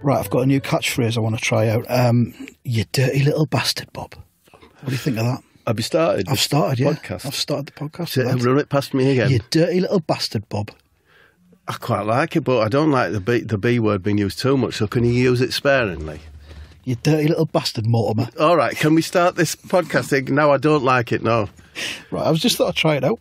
Right, I've got a new catchphrase I want to try out. You dirty little bastard, Bob. What do you think of that? Have you started? I've started, yeah. Podcast? I've started the podcast. Run it past me again. You dirty little bastard, Bob. I quite like it, but I don't like the B word being used too much, so can you use it sparingly? You dirty little bastard, Mortimer. All right, can we start this podcast thing? No, I don't like it, no. Right, I was just thought I'd try it out.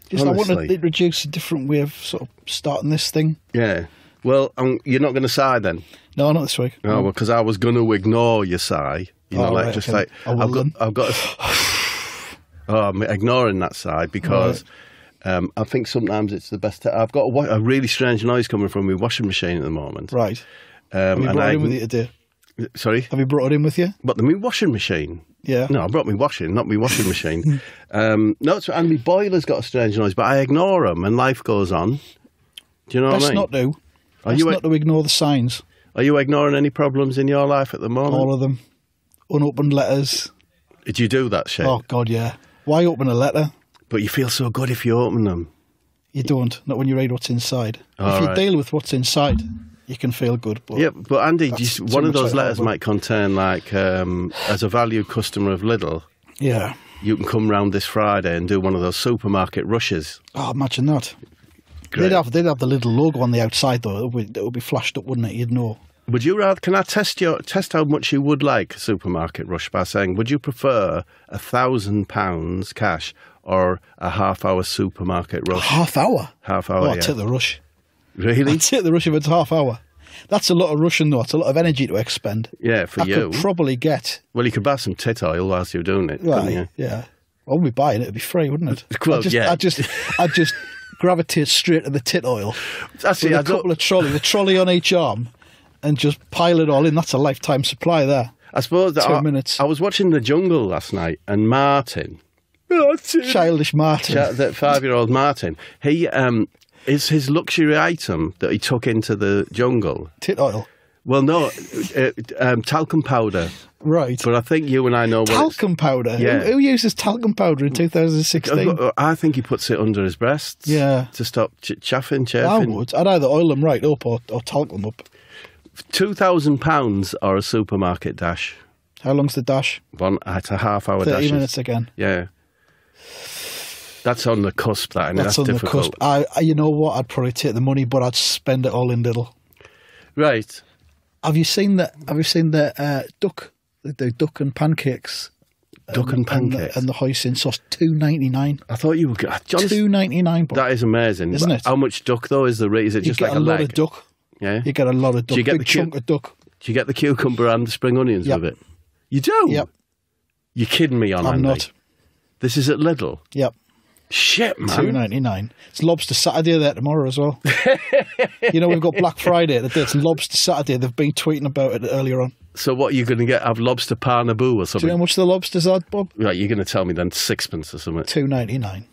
Just Honestly. I want to introduce a different way of sort of starting this thing. Yeah. Well, you're not going to sigh then? No, not this week. No, because I was going to ignore your sigh. You know, right, just okay. like, I've got I'm ignoring that sigh because I think sometimes it's the best. I've got a really strange noise coming from my washing machine at the moment. Right. Have you brought it in with you today? Sorry? Have you brought it in with you? What, my washing machine? Yeah. No, I brought my washing, not my washing machine. And my boiler's got a strange noise, but I ignore them and life goes on. Do you know what I mean? Not to. Best not to ignore the signs. Are you ignoring any problems in your life at the moment? All of them. Unopened letters. Did you do that shit? Oh, God, yeah. Why open a letter? But you feel so good if you open them. You don't. Not when you read what's inside. All if you right. deal with what's inside, you can feel good. But yeah, but Andy, one of those letters like might contain, like, as a valued customer of Lidl, yeah, you can come round this Friday and do one of those supermarket rushes. Oh, imagine that. Great. They'd have the little logo on the outside, though. It would be flashed up, wouldn't it? You'd know. Would you rather? Can I test how much you would like a supermarket rush by saying, would you prefer £1,000 cash or a half-hour supermarket rush? Half hour? Half hour, Oh, yeah. I'd take the rush. Really? I'd take the rush if it's half hour. That's a lot of rushing, though. It's a lot of energy to expend. Yeah, for you. I could probably get... Well, you could buy some tit oil whilst you're doing it, couldn't you? Yeah. I wouldn't be buying it. It'd be free, wouldn't it? Well, I'd just gravitate straight to the tit oil. Actually, with a couple of trolleys, a trolley on each arm, and just pile it all in. That's a lifetime supply there. I suppose that 2 minutes. I was watching The Jungle last night, and Martin, Childish Martin, that 5-year-old Martin, he is his luxury item that he took into the jungle. tit oil. Well, no, talcum powder. Right. But I think you and I know what talcum powder. Yeah. Who uses talcum powder in 2016? I think he puts it under his breasts. Yeah. To stop chafing. I would. I'd either oil them right up or talcum up. £2,000 or a supermarket dash. How long's the dash? It's a half-hour dash. 30 minutes again. Yeah. That's on the cusp, that, and that's on difficult. the cusp. You know what? I'd probably take the money, but I'd spend it all in Lidl. Right. Have you seen the duck? The duck and pancakes. Duck and pancakes. And the hoisin sauce, $2.99. I thought you were going to... $2.99. That is amazing. Isn't it? How much duck, though, is there? Is it just like a leg? You get a lot of duck. Yeah? You get a lot of duck. You get Big chunk of duck. Do you get the cucumber and the spring onions Yep. with it? You do? Yep. You're kidding me on I'm Andy. not. This is at Lidl? Yep. Shit, man. $2.99. It's Lobster Saturday there tomorrow as well. You know, we've got Black Friday today. It's Lobster Saturday. They've been tweeting about it earlier on. So what are you going to get? Have lobster parnaboo or Do something? you know how much the lobsters are, Bob? Right, you're going to tell me then sixpence or something. $2.99.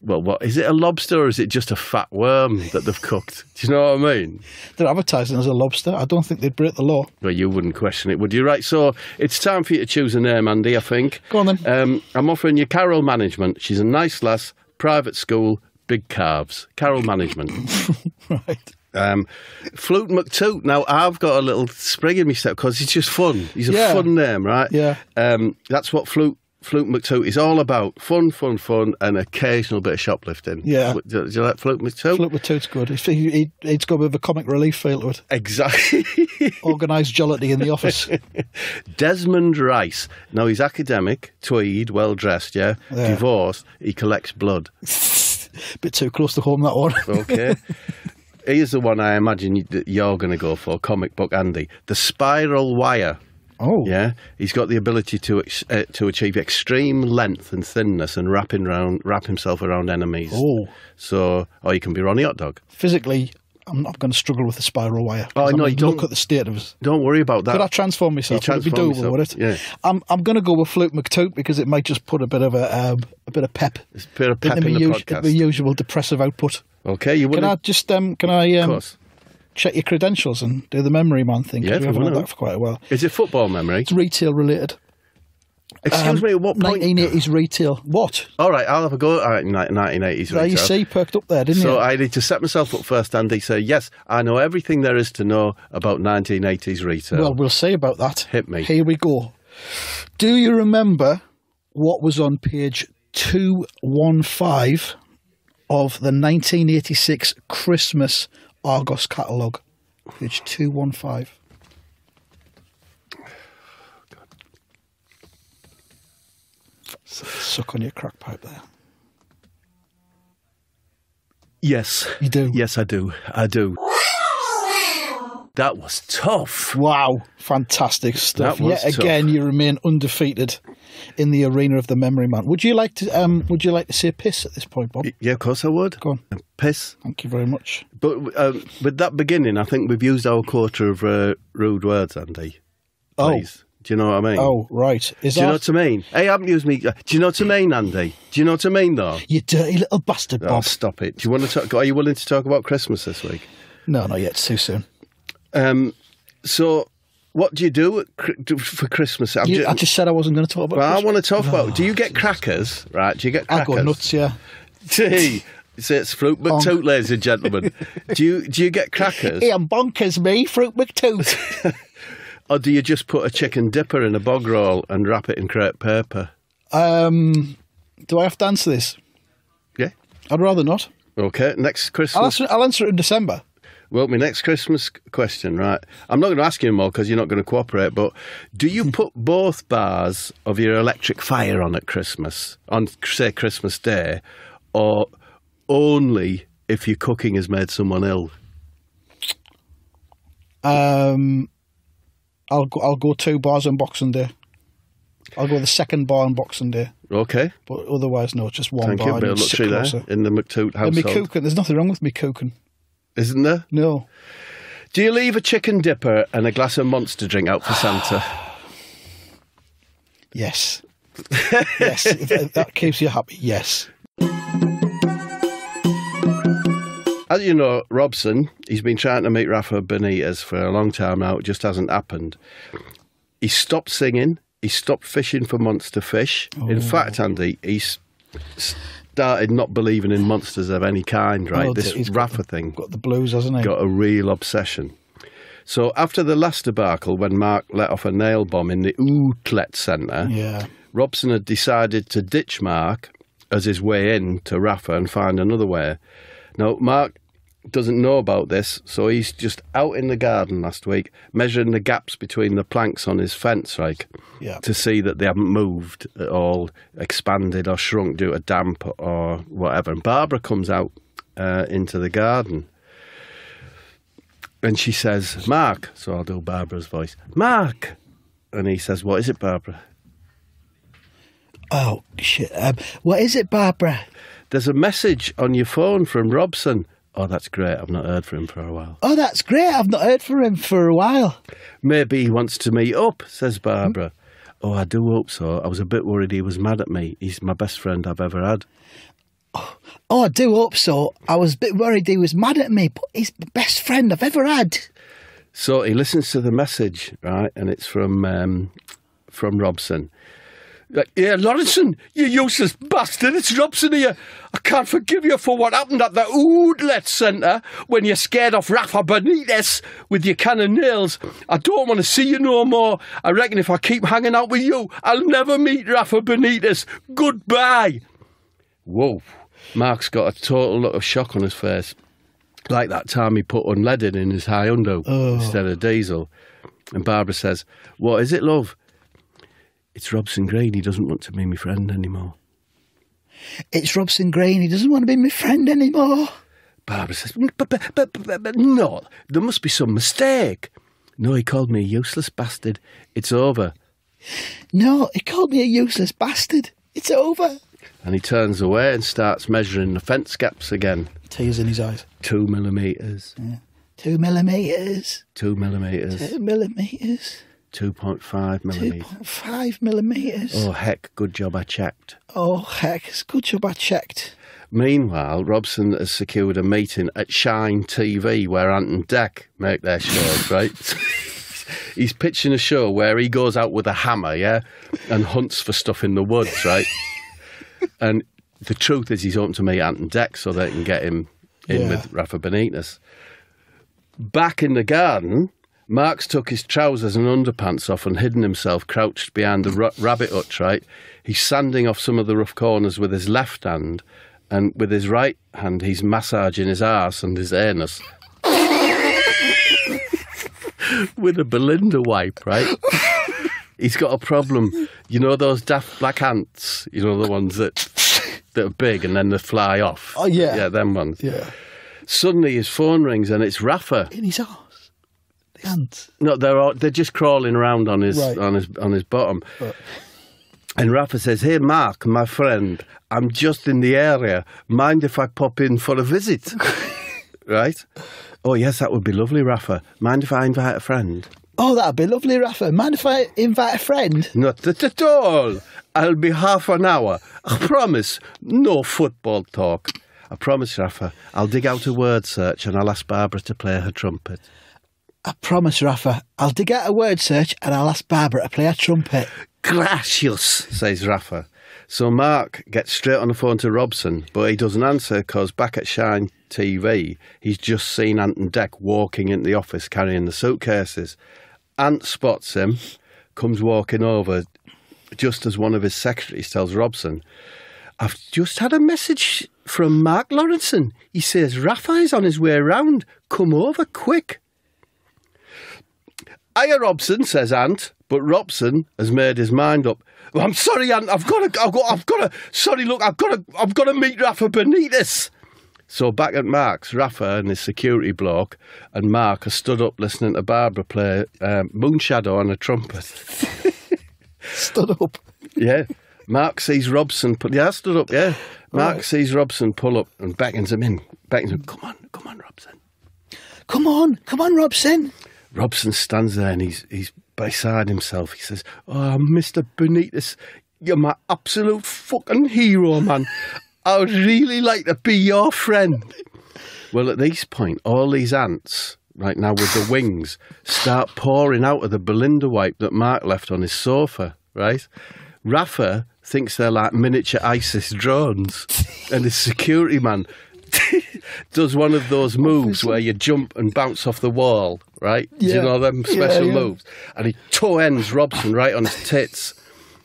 Well, what is it? A lobster or is it just a fat worm that they've cooked? Do you know what I mean? They're advertising as a lobster. I don't think they'd break the law. Well, you wouldn't question it, would you? Right, so it's time for you to choose a name, Andy, I think. Go on then. I'm offering you Carol Management. She's a nice lass, private school, big calves. Carol Management. Right. Flute McToot. Now, I've got a little spring in my step because it's just fun. He's a fun name, right? Yeah. That's what Flute McToot is all about. Fun, and occasional bit of shoplifting. Yeah. Do you like Flute McToot? Flute McToot's good. He's got a bit of a comic relief feel to it. Exactly. Organised jollity in the office. Desmond Rice. Now, he's academic, tweed, well-dressed, yeah? Divorced, he collects blood. Bit too close to home, that one. Okay. Here's the one I imagine you're going to go for, comic book Andy. The Spiral Wire. Oh. Yeah. He's got the ability to achieve extreme length and thinness and wrap himself around enemies. Oh. So, or he can be Ronnie Hot Dog. Physically, I'm not going to struggle with the spiral wire. Oh, no, you don't. Look at the state of us. Don't worry about that. Could I transform myself? Would it be doable, would it? Yeah. I'm going to go with Flute McToot because it might just put a bit of pep. It's a bit of pep in the podcast. The usual depressive output. Okay, you wouldn't... Can I check your credentials and do the memory man thing? Yeah, we haven't had that for quite a while. Is it football memory? It's retail related. Excuse me, at what point? 1980s retail. What? All right, I'll have a go at 1980s retail. You see, perked up there, didn't you? So I need to set myself up first, Andy. Say, yes, I know everything there is to know about 1980s retail. Well, we'll see about that. Hit me. Here we go. Do you remember what was on page 215 of the 1986 Christmas Argos catalogue? Page 215. Suck on your crack pipe there. Yes. You do? Yes, I do. I do. That was tough. Wow. Fantastic stuff. That was Yet again, tough. you remain undefeated in the arena of the memory man. Would you like to say piss at this point, Bob? Yeah, of course I would. Go on. Piss. Thank you very much. But with that beginning, I think we've used our quota of rude words, Andy. Please. Do you know what I mean? Oh, right. Do you know what I mean? Hey, I haven't used me. Do you know what I mean, Andy? Do you know what I mean, though? You dirty little bastard, Bob. Oh, stop it. Do you want to talk? Are you willing to talk about Christmas this week? No, not yet. It's too soon. So, what do you do for Christmas? I just said I wasn't going to talk about Well, Christmas. I want to talk about. Do you get crackers? Right? Do you get crackers? I go nuts, yeah. Gee, it's Fruit McToot, ladies and gentlemen. Do you get crackers? Hey, I'm bonkers, me, Fruit McToot. Or do you just put a chicken dipper in a bog roll and wrap it in crepe paper? Do I have to answer this? Yeah. I'd rather not. Okay, next Christmas. I'll answer it in December. Well, my next Christmas question, right? I'm not going to ask you more because you're not going to cooperate, but do you put both bars of your electric fire on at Christmas, on, say, Christmas Day, or only if your cooking has made someone ill? I'll go 2 bars on Boxing Day. I'll go the second bar on Boxing Day. Okay. But otherwise, no, it's just one Thank bar. you. Bit of luxury there in the McToot household. And me cooking, there's nothing wrong with me cooking. Isn't there? No. Do you leave a chicken dipper and a glass of Monster drink out for Santa? Yes. Yes. If that keeps you happy. Yes. As you know, Robson, he's been trying to meet Rafa Benitez for a long time now. It just hasn't happened. He stopped singing. He stopped fishing for monster fish. Oh. In fact, Andy, he's started not believing in monsters of any kind, right? This Rafa thing. Got the blues, hasn't he? Got a real obsession. So after the last debacle, when Mark let off a nail bomb in the Outlet Centre, Robson had decided to ditch Mark as his way in to Rafa and find another way. Now, Mark doesn't know about this, so he's just out in the garden last week measuring the gaps between the planks on his fence, like, to see that they haven't moved at all, expanded or shrunk due to damp or whatever. And Barbara comes out into the garden and she says, "Mark," so I'll do Barbara's voice, "Mark." And he says, "What is it, Barbara?" Oh, shit. What is it, Barbara? "There's a message on your phone from Robson." "Oh, that's great. I've not heard from him for a while." "Oh, that's great. I've not heard from him for a while." "Maybe he wants to meet up," says Barbara. "Oh, I do hope so. I was a bit worried he was mad at me. He's my best friend I've ever had." "Oh, I do hope so. I was a bit worried he was mad at me, but he's the best friend I've ever had." So he listens to the message, right? And it's from Robson. "Yeah, Lawrenson, you useless bastard, it's Robson here. I can't forgive you for what happened at the Outlet Centre when you scared off Rafa Benitez with your can of nails. I don't want to see you no more. I reckon if I keep hanging out with you, I'll never meet Rafa Benitez. Goodbye." Whoa. Mark's got a total look of shock on his face. Like that time he put unleaded in his Hyundai instead of diesel. And Barbara says, "What is it, love?" "It's Robson Green. He doesn't want to be my friend anymore." "It's Robson Green. He doesn't want to be my friend anymore." Barbara says, but no, there must be some mistake." "No, he called me a useless bastard. It's over." "No, he called me a useless bastard. It's over." And he turns away and starts measuring the fence gaps again. Tears in his eyes. 2 millimetres. Yeah. 2 millimetres. 2 millimetres. 2 millimetres. 2.5 millimetres. 2.5 millimetres. Oh, heck, good job I checked. Oh, heck, it's good job I checked. Meanwhile, Robson has secured a meeting at Shine TV where Ant and Dec make their shows, right? he's pitching a show where he goes out with a hammer, yeah, and hunts for stuff in the woods, right? And the truth is, he's hoping to meet Ant and Dec so they can get him in with Rafa Benitez. Back in the garden, Mark's took his trousers and underpants off and hidden himself crouched behind the rabbit hutch, right? He's sanding off some of the rough corners with his left hand, and with his right hand, he's massaging his arse and his anus with a Belinda wipe, right? He's got a problem. You know those daft black ants? You know the ones that are big and then they fly off? Oh, yeah. Yeah, them ones. Yeah. Suddenly his phone rings and it's Rafa. In his arse. The ants. No, they're just crawling around on his bottom. Right. And Rafa says, "Hey, Mark, my friend, I'm just in the area. Mind if I pop in for a visit?" Right? "Oh, yes, that would be lovely, Rafa. Mind if I invite a friend?" "Oh, that'd be lovely, Rafa. Mind if I invite a friend?" "Not at all. I'll be half an hour. I promise. No football talk. I promise, Rafa. I'll dig out a word search and I'll ask Barbara to play her trumpet." "I promise, Rafa. I'll dig out a word search and I'll ask Barbara to play her trumpet." "Gracious," says Rafa. So Mark gets straight on the phone to Robson, but he doesn't answer because back at Shine TV, he's just seen Ant and Dec walking into the office carrying the suitcases. Ant spots him, comes walking over, just as one of his secretaries tells Robson, "I've just had a message from Mark Lawrenson. He says Rafa is on his way round. Come over quick." "Hiya, Robson," says Ant, but Robson has made his mind up. "I'm sorry, Ant. I've got to. Sorry, look, I've got to meet Rafa Benitez." So back at Mark's, Rafa and his security bloke and Mark are stood up listening to Barbara play Moonshadow on a trumpet. Stood up? Yeah. Mark sees Robson stood up, yeah. Mark sees Robson pull up and beckons him in. Beckons him, come on, Robson. Come on, Robson. Robson stands there and he's beside himself. He says, "Oh, Mr. Benitez, you're my absolute fucking hero, man. I would really like to be your friend." Well, at this point, all these ants, right now with the wings, start pouring out of the Belinda wipe that Mark left on his sofa, right? Rafa thinks they're like miniature ISIS drones, and his security man does one of those moves where you jump and bounce off the wall, right? Yeah. Do you know them special moves? And he toe ends Robson right on his tits.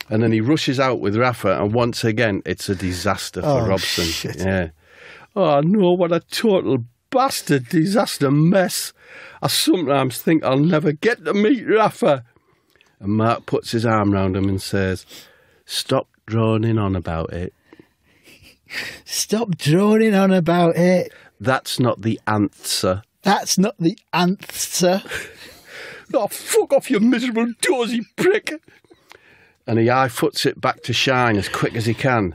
And then he rushes out with Rafa, and once again, it's a disaster for Robson. Shit. Yeah. "Oh, no, what a total bastard disaster mess. I sometimes think I'll never get to meet Rafa." And Mark puts his arm round him and says, "Stop droning on about it. Stop droning on about it. That's not the answer." That's not the answer. "Oh, fuck off, you miserable dozy prick." And he high-foots it back to Shine as quick as he can.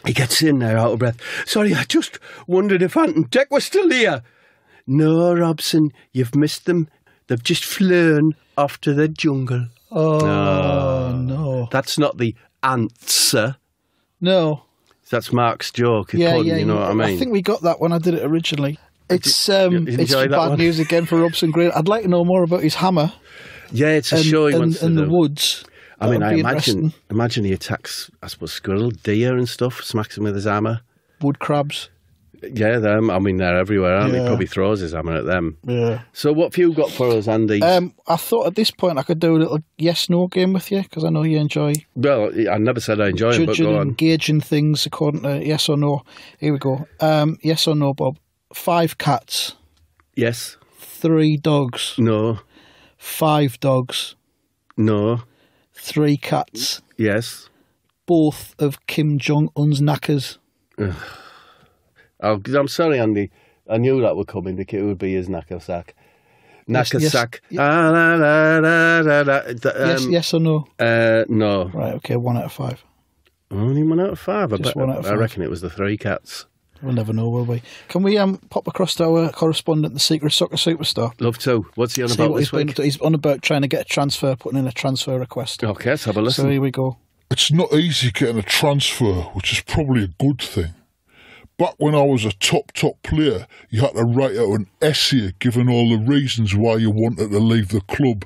He gets in there out of breath. "Sorry, I just wondered if Ant and Dec were still here." "No, Robson, you've missed them. They've just flown off to the jungle." Oh, no. That's not the answer. No. That's Mark's joke. You know what I mean? I think we got that when I did it originally. It's bad one? News again for Robson Green. I'd like to know more about his hammer. Yeah, it's a show he wants to do. In the woods. I mean, I imagine he attacks, I suppose, squirrel, deer and stuff, smacks them with his hammer. Wood crabs. Yeah, them. I mean, they're everywhere, aren't they? He probably throws his hammer at them. Yeah. So what have you got for us, Andy? I thought at this point I could do a little yes-no game with you, because I know you enjoy... Well, I never said I enjoy them, but go on. Gauging things according to yes or no. Here we go. Yes or no, Bob? 5 cats. Yes. 3 dogs. No. 5 dogs. No. 3 cats. Yes. Both of Kim Jong-un's knackers. I'm sorry, Andy. I knew that would come in. It would be his knacker sack. Knacker sack. Yes or no? No. Right, okay, 1 out of 5. Only 1 out of 5. Just 1 out of 5. I reckon it was the 3 cats. We'll never know, will we? Can we pop across to our correspondent, the Secret Soccer Superstar? Love to. What's he on about this week? He's on about trying to get a transfer, putting in a transfer request. Okay, let's have a listen. So here we go. It's not easy getting a transfer, which is probably a good thing. Back when I was a top player, you had to write out an essay giving all the reasons why you wanted to leave the club.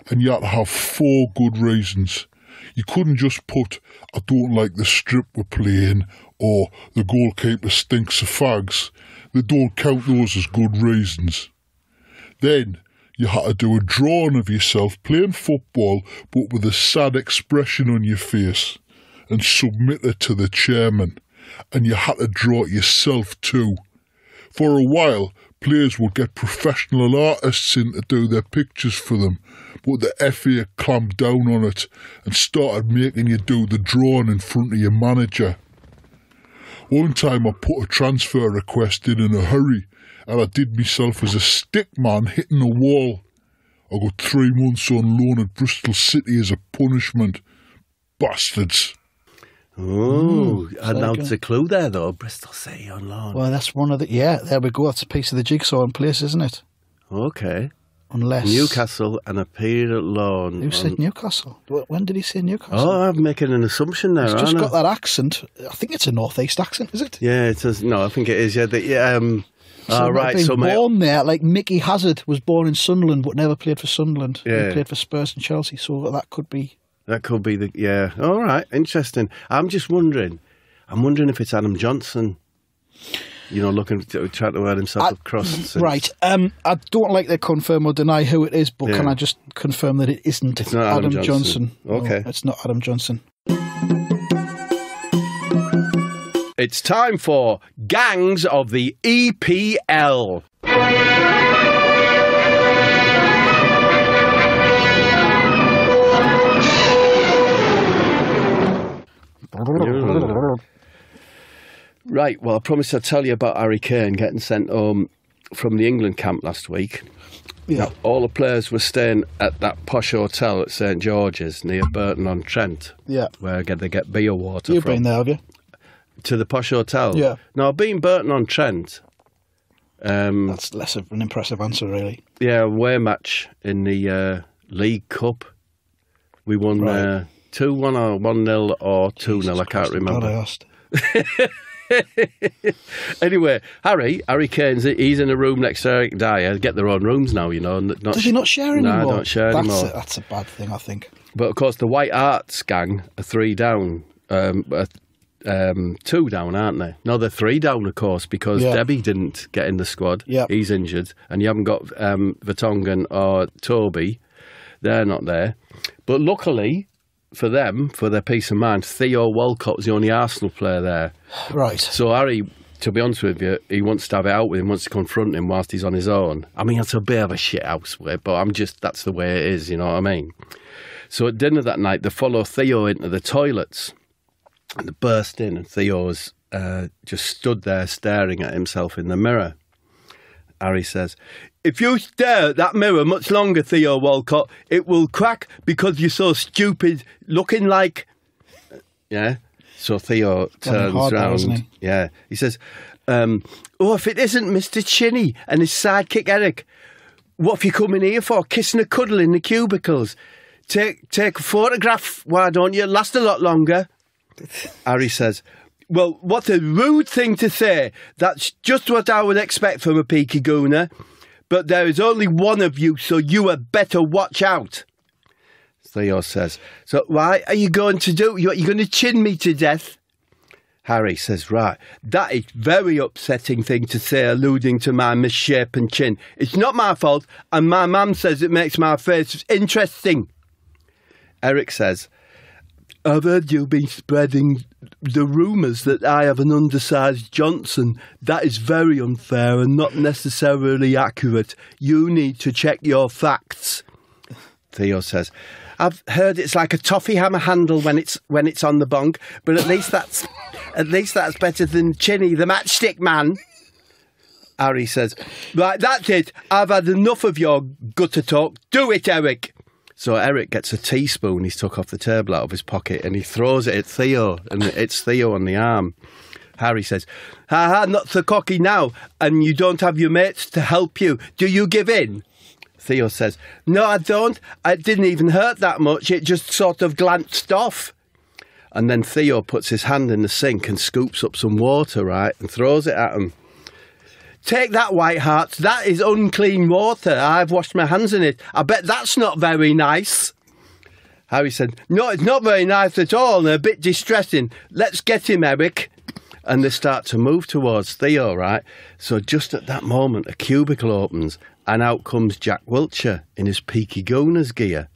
and you had to have 4 good reasons. You couldn't just put, I don't like the strip we're playing, or the goalkeeper stinks of fags. They don't count those as good reasons. Then you had to do a drawing of yourself playing football but with a sad expression on your face and submit it to the chairman. And you had to draw it yourself too. For a while, players would get professional artists in to do their pictures for them, but the FA clamped down on it and started making you do the drawing in front of your manager. One time I put a transfer request in a hurry, and I did myself as a stick man hitting a wall. I got 3 months on loan at Bristol City as a punishment. Bastards. Oh, and now it's a clue there, though. Bristol City on loan. Well, that's one of the... Yeah, there we go. That's a piece of the jigsaw in place, isn't it? Okay. Unless... Newcastle and a period at loan. Who said Newcastle? When did he say Newcastle? Oh, I'm making an assumption there, He's aren't just I? got that accent. I think it's a northeast accent, is it? Yeah, it is. No, I think it is, yeah. So right, being so born there, like Mickey Hazard was born in Sunderland but never played for Sunderland. Yeah. He played for Spurs and Chelsea, so that could be... That could be the... Yeah. All right, interesting. I'm just wondering... if it's Adam Johnson, trying to earn himself across. Since. Right. I don't like to confirm or deny who it is, but can I just confirm that it isn't it's not Adam Johnson? Okay. No, it's not Adam Johnson. It's time for Gangs of the EPL. Right, well, I promised I'd tell you about Harry Kane getting sent home from the England camp last week. Yeah. Now, all the players were staying at that posh hotel at St George's near Burton-on-Trent, where they get beer water You've from. been there, have you? To the posh hotel? Yeah. No, I've been Burton-on-Trent. That's less of an impressive answer, really. Yeah, away match in the League Cup. We won 2-1 or 1-0 or 2-0, I can't remember. God, I asked. Anyway, Harry Kane's he's in a room next to Eric Dyer. Get their own rooms now, Does he not share anymore? No, don't share anymore. That's a bad thing, I think. But of course, the White Harts gang are 3 down, 2 down, aren't they? No, they're 3 down, of course, because Debbie didn't get in the squad. Yep. He's injured, and you haven't got Vertonghen or Toby. They're not there. But luckily for them, for their peace of mind, Theo Walcott's the only Arsenal player there. Right. So Harry, to be honest with you, he wants to have it out with him, wants to confront him whilst he's on his own. I mean, it's a bit of a shit house, but that's the way it is, you know what I mean? So at dinner that night, they follow Theo into the toilets, and they burst in, and Theo's just stood there staring at himself in the mirror. Harry says, "If you stare at that mirror much longer, Theo Walcott, it will crack because you're so stupid, looking like..." Yeah. So Theo turns round. Yeah. He says, if it isn't Mr. Chinny and his sidekick Eric, what have you come in here for? Kissing a cuddle in the cubicles. Take a photograph, why don't you? Last a lot longer. Harry says, "Well, what a rude thing to say. That's just what I would expect from a peaky gooner. But there is only one of you, so you had better watch out." Theo says, "So why are you going to do? You're going to chin me to death?" Harry says, "Right, that is very upsetting thing to say, alluding to my misshapen chin. It's not my fault, and my mum says it makes my face interesting." Eric says, "I've heard you've been spreading the rumours that I have an undersized Johnson. That is very unfair and not necessarily accurate. You need to check your facts." Theo says, "I've heard it's like a toffee hammer handle when it's on the bunk, but at least that's better than Chinny, the matchstick man." Harry says, "Right, that's it. I've had enough of your gutter talk. Do it, Eric." So Eric gets a teaspoon he's took off the table out of his pocket and he throws it at Theo, and it's Theo on the arm. Harry says, "Ha, not so cocky now, and you don't have your mates to help you. Do you give in?" Theo says, "No, I don't. It didn't even hurt that much. It just sort of glanced off." And then Theo puts his hand in the sink and scoops up some water, right, and throws it at him. Take that, White Hart. That is unclean water. I've washed my hands in it. I bet that's not very nice. Harry said, no, it's not very nice at all and a bit distressing. Let's get him, Eric. And they start to move towards Theo, right? So just at that moment, a cubicle opens and out comes Jack Wiltshire in his Peaky Gooners gear.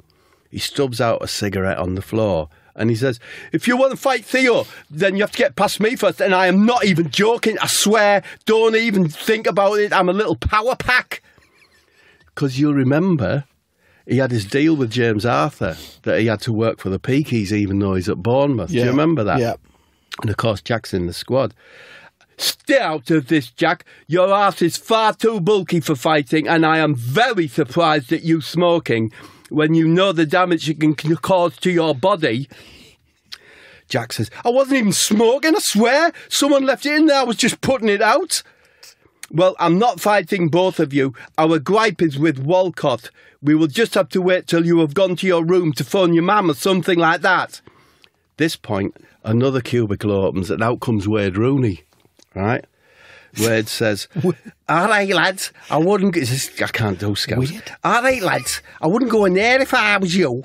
He stubs out a cigarette on the floor and he says, if you want to fight Theo, then you have to get past me first. And I am not even joking. I swear, don't even think about it. I'm a little power pack. Because you'll remember... he had his deal with James Arthur that he had to work for the Peakies even though he's at Bournemouth. Yeah. Do you remember that? Yeah. And of course, Jack's in the squad. Stay out of this, Jack. Your arse is far too bulky for fighting, and I am very surprised at you smoking when you know the damage it can cause to your body. Jack says, I wasn't even smoking, I swear. Someone left it in there. I was just putting it out. Well, I'm not fighting both of you. Our gripe is with Walcott. We will just have to wait till you have gone to your room to phone your mum or something like that. This point, another cubicle opens and out comes Wade Rooney, right? Wade says, all right, lads, I wouldn't... I can't do scouts. All right, lads, I wouldn't go in there if I was you.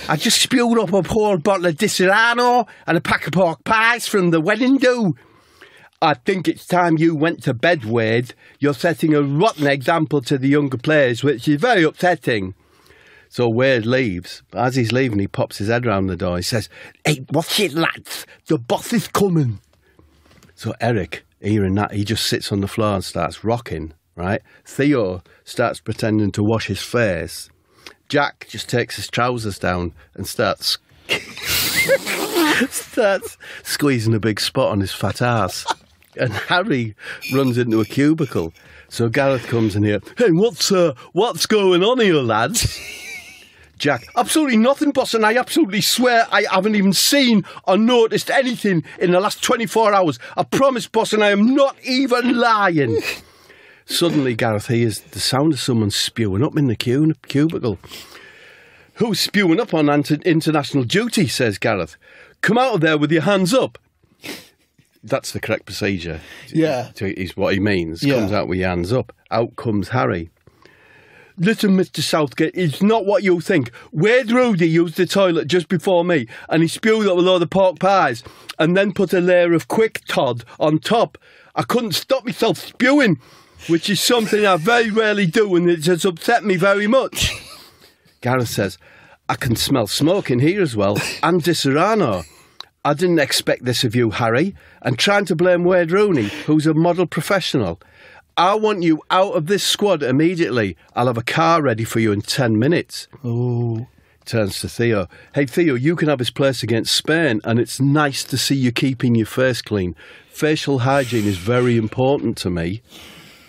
I just spewed up a whole bottle of Di Serrano and a pack of pork pies from the wedding do. I think it's time you went to bed, Wade. You're setting a rotten example to the younger players, which is very upsetting. So Wade leaves. As he's leaving, he pops his head round the door. He says, hey, what's it, lads? The boss is coming. So Eric, hearing that, he just sits on the floor and starts rocking, right? Theo starts pretending to wash his face. Jack just takes his trousers down and starts squeezing a big spot on his fat ass. And Harry runs into a cubicle. So Gareth comes in here. Hey, what's going on here, lads? Jack, absolutely nothing, boss, and I absolutely swear I haven't even seen or noticed anything in the last 24 hours. I promise, boss, and I am not even lying. Suddenly, Gareth hears the sound of someone spewing up in the cubicle. Who's spewing up on international duty, says Gareth. Come out of there with your hands up. That's the correct procedure. Yeah. Is what he means. Yeah. Comes out with your hands up. Out comes Harry. Listen, Mr. Southgate, it's not what you think. Wade Rooney used the toilet just before me and he spewed up a load of pork pies and then put a layer of quick Todd on top. I couldn't stop myself spewing, which is something I very rarely do and it has upset me very much. Gareth says, I can smell smoke in here as well, and Di Serrano. I didn't expect this of you, Harry, and trying to blame Wade Rooney, who's a model professional. I want you out of this squad immediately. I'll have a car ready for you in 10 minutes. Oh. Turns to Theo. Hey, Theo, you can have his place against Spain, and it's nice to see you keeping your face clean. Facial hygiene is very important to me.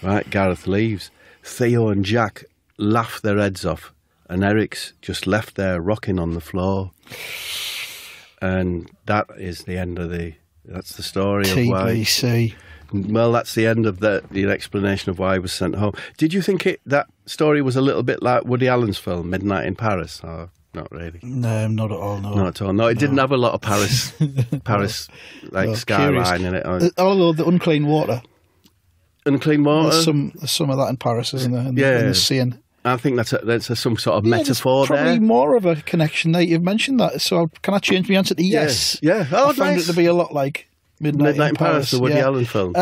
Right, Gareth leaves. Theo and Jack laugh their heads off, and Eric's just left there rocking on the floor. And that is the end of that's the story TBC. Of why... Well, that's the end of the explanation of why he was sent home. Did you think that story was a little bit like Woody Allen's film, Midnight in Paris? Or not really? No, not at all, no. Not at all. No, it didn't have a lot of Paris skyline in it. Although the unclean water. Unclean water? There's some of that in Paris, isn't there? In the scene. I think that's some sort of metaphor there. Probably more of a connection there. You've mentioned that. So can I change my answer to yes? Yeah. Oh, I found it to be a lot like Midnight in Paris, the Woody Allen film.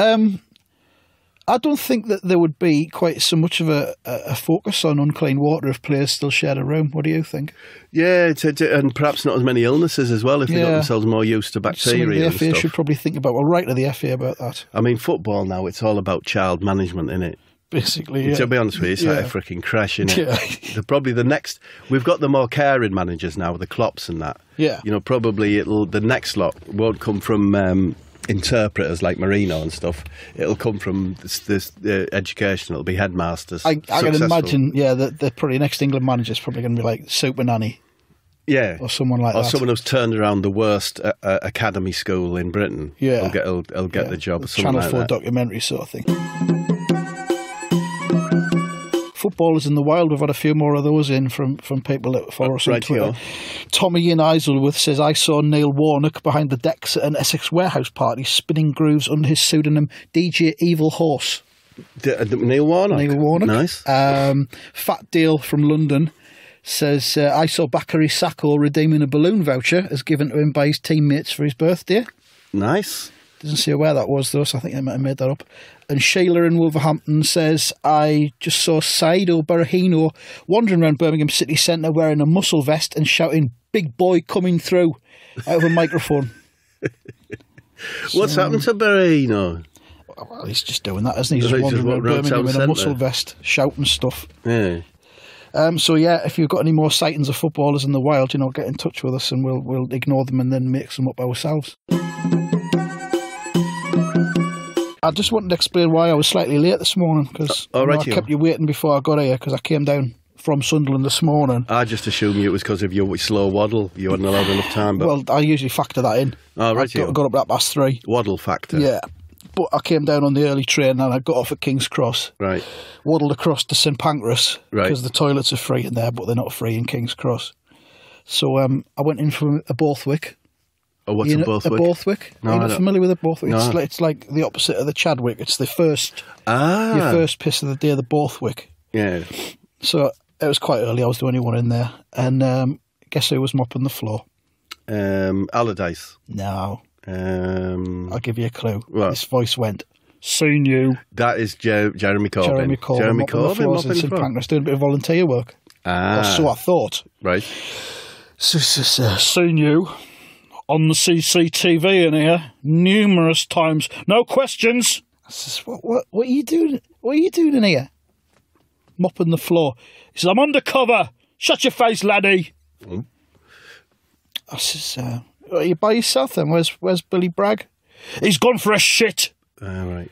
I don't think that there would be quite so much of a focus on unclean water if players still shared a room. What do you think? Yeah, and perhaps not as many illnesses as well if they got themselves more used to bacteria and stuff. The FA should probably think about, write to the FA about that. I mean, football now, it's all about child management, isn't it? Basically, To be honest with you, it's like a freaking crash, isn't it? Yeah. They're probably the next... We've got the more caring managers now, the Klopps and that. Yeah. You know, probably the next lot won't come from interpreters like Marino and stuff. It'll come from this education. It'll be headmasters. I can imagine, that the probably next England manager's probably going to be like Super Nanny. Yeah. Or someone like that. Or someone who's turned around the worst academy school in Britain. Yeah. He'll get the job. Or Channel 4 like documentary sort of thing. Footballers in the Wild, we've had a few more of those in from people that follow us on Twitter. Tommy in Isleworth says, I saw Neil Warnock behind the decks at an Essex warehouse party spinning grooves under his pseudonym DJ Evil Horse. Neil Warnock. Neil Warnock. Nice. Fat Deal from London says, I saw Bakary Sakho redeeming a balloon voucher as given to him by his teammates for his birthday. Nice. Doesn't say where that was, though, so I think I might have made that up. And Sheila in Wolverhampton says, I just saw Saido Berahino wandering around Birmingham city centre wearing a muscle vest and shouting, "Big boy coming through," out of a microphone. What's happened to Berahino? Well, he's just doing that, isn't he? He's just wandering around Birmingham in a muscle vest, shouting stuff. Yeah. So yeah, if you've got any more sightings of footballers in the wild, get in touch with us and we'll ignore them and then make some up ourselves. I just wanted to explain why I was slightly late this morning, because I kept you waiting before I got here because I came down from Sunderland this morning. I just assumed it was because of your slow waddle. You hadn't allowed enough time. But... Well, I usually factor that in. Oh, right. I got up at 3:30. Waddle factor. Yeah. But I came down on the early train and I got off at King's Cross. Right. Waddled across to St Pancras. Right. Because the toilets are free in there, but they're not free in King's Cross. So I went in for a Borthwick. Oh, what's a Borthwick? A Borthwick. No, Are you not familiar with a Borthwick? No. It's like the opposite of the Chadwick. It's the first. Your first piss of the day, the Borthwick. Yeah. So it was quite early. I was the only one in there. And guess who was mopping the floor? Allardyce. No. I'll give you a clue. What? His voice went, "Seen you." That is Jeremy Corbyn. Jeremy Corbyn mopping the floors in St Pancras, doing a bit of volunteer work. Or so I thought. Right. So, seen you on the CCTV in here numerous times. No questions. I says, what are you doing? What are you doing in here? Mopping the floor. He says, "I'm undercover. Shut your face, laddie." I says, "Are you by yourself then? Where's Billy Bragg?" "He's gone for a shit." Right.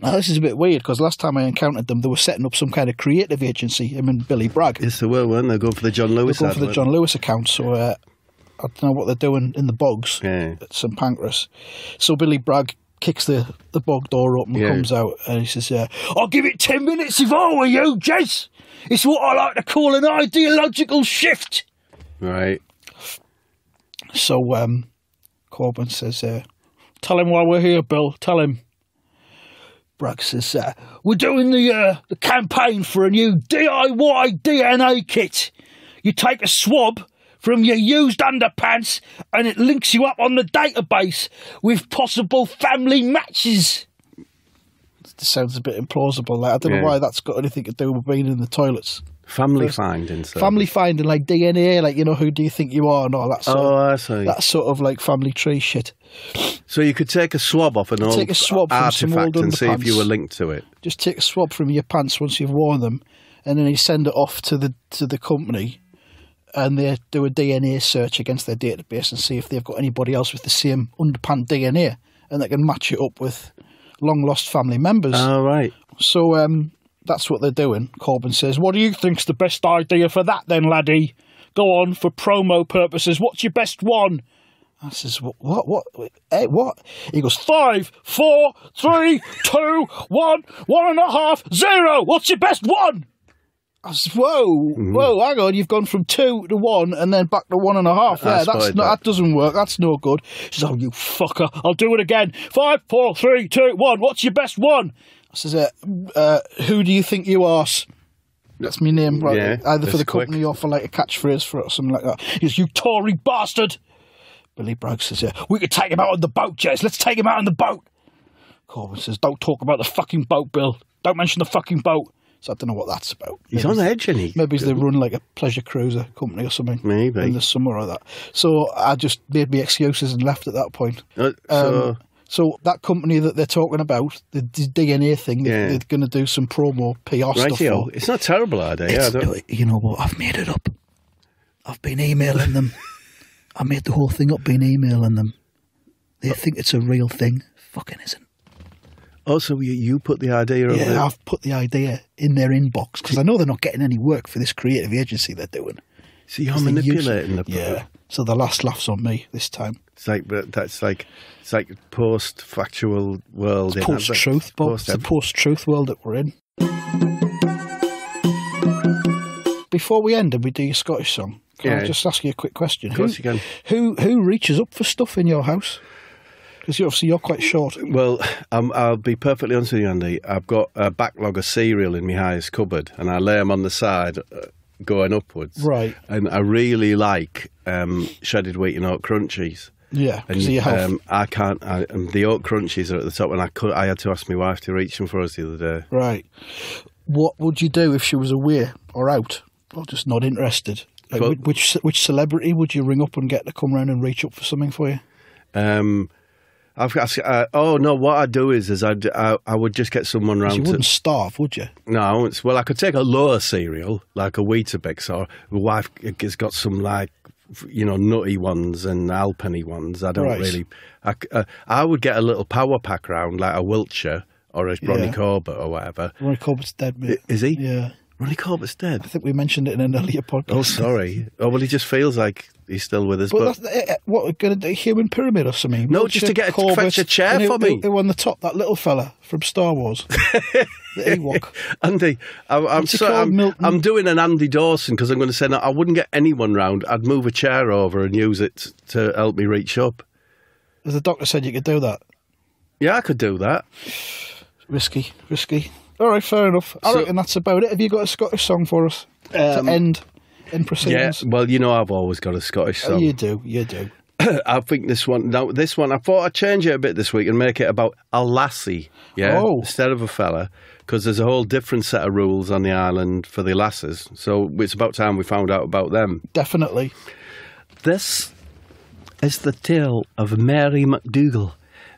Now, this is a bit weird because last time I encountered them, they were setting up some kind of creative agency, him and Billy Bragg. Yes, they were, weren't they? They're going for the John Lewis They're going for the John Lewis account, so I don't know what they're doing in the bogs at St Pancras. So Billy Bragg kicks the bog door up and comes out and he says, "I'll give it 10 minutes if I were you, Jez. It's what I like to call an ideological shift." Right. So Corbyn says, "Tell him why we're here, Bill. Tell him." Bragg says, "We're doing the campaign for a new DIY DNA kit. You take a swab from your used underpants and it links you up on the database with possible family matches." This sounds a bit implausible. Like, I don't know why that's got anything to do with being in the toilets. Family finding. So. Family finding, like DNA, like, who do you think you are and all that sort of, I see. That sort of like family tree shit. So you could take a swab off an old artefact and see if you were linked to it. Just take a swab from your pants once you've worn them, and then you send it off to the company, and they do a DNA search against their database and see if they've got anybody else with the same underpant DNA, and they can match it up with long lost family members. Oh, right. So that's what they're doing. Corbyn says, "What do you think's the best idea for that then, laddie? Go on, for promo purposes, what's your best one?" I says, what? What? He goes, 5, 4, 3, 2, 1, 1.5, 0. What's your best one? I said, whoa, hang on. You've gone from 2 to 1 and then back to 1.5. Yeah, that doesn't work. That's no good. She says, "Oh, you fucker. I'll do it again. 5, 4, 3, 2, 1. What's your best one?" I says, "Who do you think you are?" That's my name, right? Either for the company or for like a catchphrase for it or something like that. He says, "You Tory bastard." Billy Bragg says, "We could take him out on the boat, Jez. Let's take him out on the boat." Corbyn says, "Don't talk about the fucking boat, Bill. Don't mention the fucking boat." So I don't know what that's about. He's on edge, isn't he? Maybe they run like a pleasure cruiser company or something. Maybe. In the summer or that. So I just made me excuses and left at that point. So that company that they're talking about, the DNA thing, they're going to do some promo PR stuff. For. It's not a terrible idea. You know what? I've made it up. I've been emailing them. I made the whole thing up being emailing them. They think it's a real thing. Fucking isn't. Oh, so you put the idea over there? Yeah, I've put the idea in their inbox because I know they're not getting any work for this creative agency they're doing. So you're manipulating the... Yeah. So the last laugh's on me this time. It's like post-factual world. It's post-truth, Bob. It's the post-truth world that we're in. Before we end and we do your Scottish song, can I just ask you a quick question? Of course you can. Who reaches up for stuff in your house? Because you're quite short. Well, I'll be perfectly honest with you, Andy. I've got a backlog of cereal in my highest cupboard, and I lay them on the side going upwards. Right. And I really like shredded wheat and oat crunchies. Yeah, And because of your health. I can't. The oat crunchies are at the top, and I had to ask my wife to reach them for us the other day. Right. What would you do if she was away or out or just not interested? Like, But- which celebrity would you ring up and get to come round and reach up for something for you? I've got. Oh no! What I'd do is I would just get someone round. You wouldn't starve, would you? No, I wouldn't. Well, I could take a lower cereal like a Weetabix, or my wife has got some nutty ones and Alpenny ones. I don't Right. really. I would get a little power pack round like a Wiltshire or a Ronnie Yeah. Corbett or whatever. Ronnie Corbett's dead, mate. Is he? Yeah. Ronnie Corbett's dead. I think we mentioned it in an earlier podcast. Oh, sorry. Oh, well, he just feels like he's still with us. But that's, what, going to do a human pyramid or something? No, just to get fetch a chair and for me. Who on the top? That little fella from Star Wars, the Ewok. Andy, What's he called, Milton? I'm doing an Andy Dawson because I'm going to say no, I wouldn't get anyone round. I'd move a chair over and use it to help me reach up. As the doctor said, you could do that. Yeah, I could do that. Risky. All right, fair enough. I reckon that's about it. Have you got a Scottish song for us to end in Yeah, proceedings? well, I've always got a Scottish Oh, song. you do. I think this one, I thought I'd change it a bit this week and make it about a lassie, instead of a fella, because there's a whole different set of rules on the island for the lasses. So it's about time we found out about them. Definitely. This is the tale of Mary MacDougall.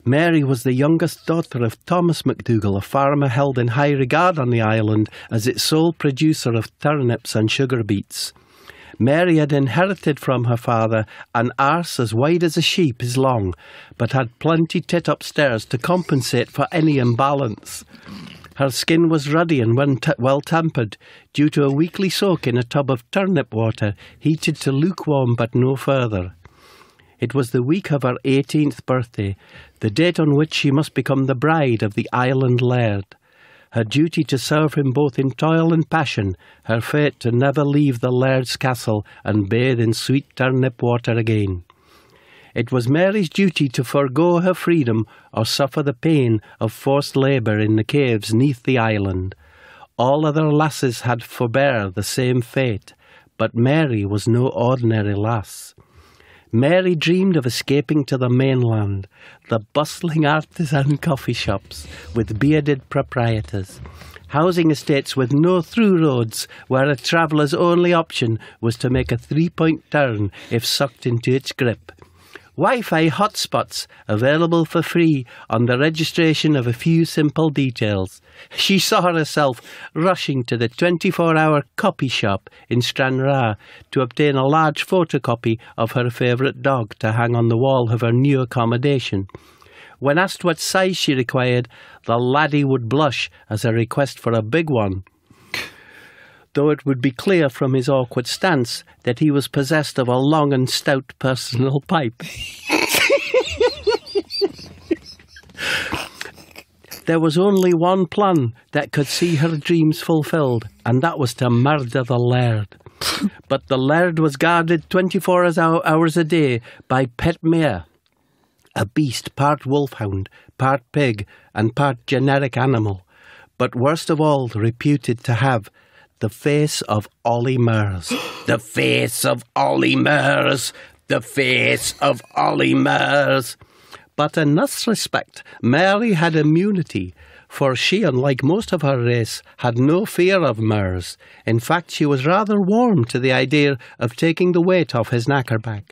Mary was the youngest daughter of Thomas MacDougall, a farmer held in high regard on the island as its sole producer of turnips and sugar beets. Mary had inherited from her father an arse as wide as a sheep is long, but had plenty tit upstairs to compensate for any imbalance. Her skin was ruddy and well-tempered, due to a weekly soak in a tub of turnip water, heated to lukewarm but no further. It was the week of her 18th birthday, the date on which she must become the bride of the island laird. Her duty to serve him both in toil and passion, her fate to never leave the laird's castle and bathe in sweet turnip water again. It was Mary's duty to forego her freedom or suffer the pain of forced labour in the caves neath the island. All other lasses had forbear the same fate, but Mary was no ordinary lass. Mary dreamed of escaping to the mainland, the bustling artisan coffee shops with bearded proprietors, housing estates with no through roads where a traveller's only option was to make a three-point turn if sucked into its grip. Wi-Fi hotspots available for free on the registration of a few simple details. She saw herself rushing to the 24-hour copy shop in Stranraer to obtain a large photocopy of her favourite dog to hang on the wall of her new accommodation. When asked what size she required, the laddie would blush as a request for a big one, though it would be clear from his awkward stance that he was possessed of a long and stout personal pipe. There was only one plan that could see her dreams fulfilled, and that was to murder the laird. But the laird was guarded 24 hours a day by Pet Mare, a beast part wolfhound, part pig, and part generic animal, but worst of all reputed to have the face of Ollie Mers. The face of Ollie Mers. The face of Ollie Mers. But in this respect, Mary had immunity, for she, unlike most of her race, had no fear of Mers. In fact, she was rather warm to the idea of taking the weight off his knackerback.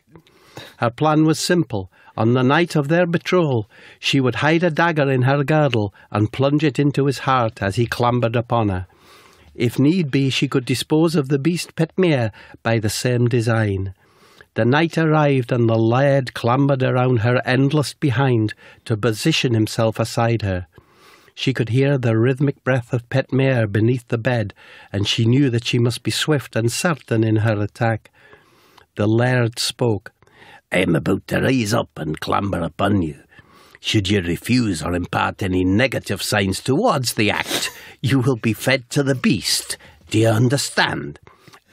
Her plan was simple. On the night of their betrothal, she would hide a dagger in her girdle and plunge it into his heart as he clambered upon her. If need be, she could dispose of the beast Pet Mare by the same design. The night arrived and the laird clambered around her endless behind to position himself aside her. She could hear the rhythmic breath of Pet Mare beneath the bed, and she knew that she must be swift and certain in her attack. The laird spoke. "I'm about to rise up and clamber upon you. Should you refuse or impart any negative signs towards the act, you will be fed to the beast. Do you understand?"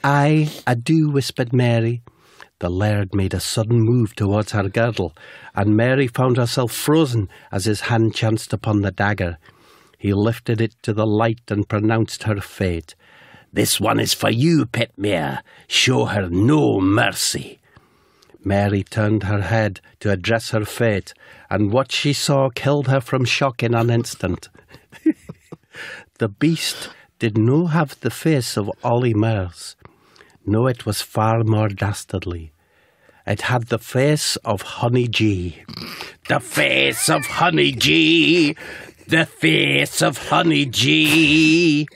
"Aye, I do," whispered Mary. The laird made a sudden move towards her girdle, and Mary found herself frozen as his hand chanced upon the dagger. He lifted it to the light and pronounced her fate. "This one is for you, Petmere. Show her no mercy." Mary turned her head to address her fate, and what she saw killed her from shock in an instant. The beast did no have the face of Ollie Merse. No, it was far more dastardly. It had the face of Honey G. The face of Honey G. The face of Honey G.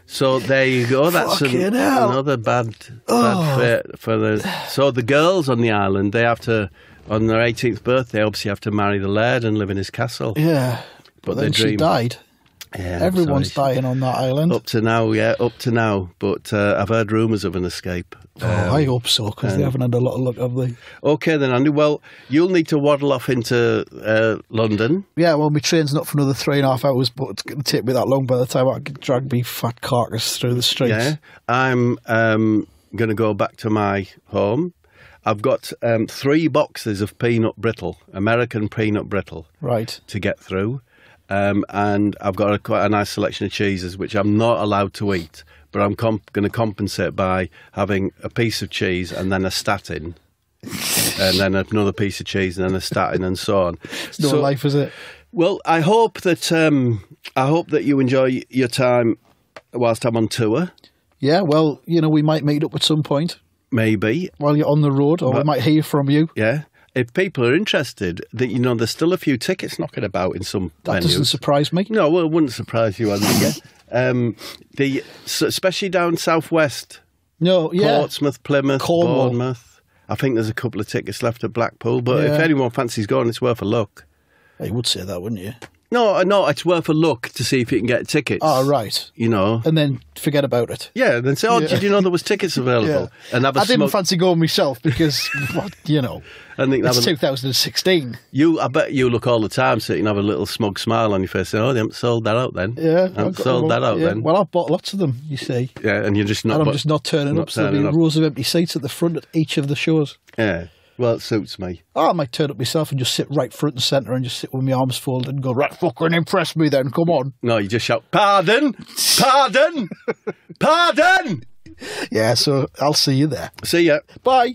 So there you go. That's another bad fate for the. So the girls on the island, they have to, on their 18th birthday, obviously have to marry the laird and live in his castle. Yeah, but then she died. Yeah, everyone's dying on that island. Up to now. But I've heard rumours of an escape. I hope so, because they haven't had a lot of luck, have they? Okay then, Andy. Well, you'll need to waddle off into London. Yeah, well, my train's not for another 3.5 hours, but it's going to take me that long by the time I can drag me fat carcass through the streets. Yeah, I'm going to go back to my home. I've got 3 boxes of peanut brittle, American peanut brittle, right, to get through. And I've got quite a nice selection of cheeses, which I'm not allowed to eat, but I'm going to compensate by having a piece of cheese and then a statin, and then another piece of cheese and then a statin, and so on. It's no life, is it? Well, I hope that you enjoy your time whilst I'm on tour. Yeah, well, we might meet up at some point. Maybe while you're on the road, or we might hear from you. Yeah. If people are interested, that there's still a few tickets knocking about in some venues. That doesn't surprise me. No, well, it wouldn't surprise you, Andy. Especially down southwest. No, yeah. Portsmouth, Plymouth, Cornwall. Bournemouth. I think there's a couple of tickets left at Blackpool, but if anyone fancies going, it's worth a look. You would say that, wouldn't you? No, it's worth a look to see if you can get tickets. Oh, right. And then forget about it. Yeah, then say, did you know there was tickets available? Yeah. And I didn't fancy going myself because, I think it's 2016. I bet you look all the time so you can have a little smug smile on your face saying, they haven't sold that out then. Yeah. I haven't sold that out then. Well, I've bought lots of them, you see. Yeah, and you're just not... And I'm just not turning up, so there'll be rows of empty seats at the front at each of the shows. Yeah. Well, it suits me. I might turn up myself and just sit right front and centre and just sit with my arms folded and go, right, fucking impress me then, come on. No, you just shout, pardon, pardon, pardon. Yeah, so I'll see you there. See ya. Bye.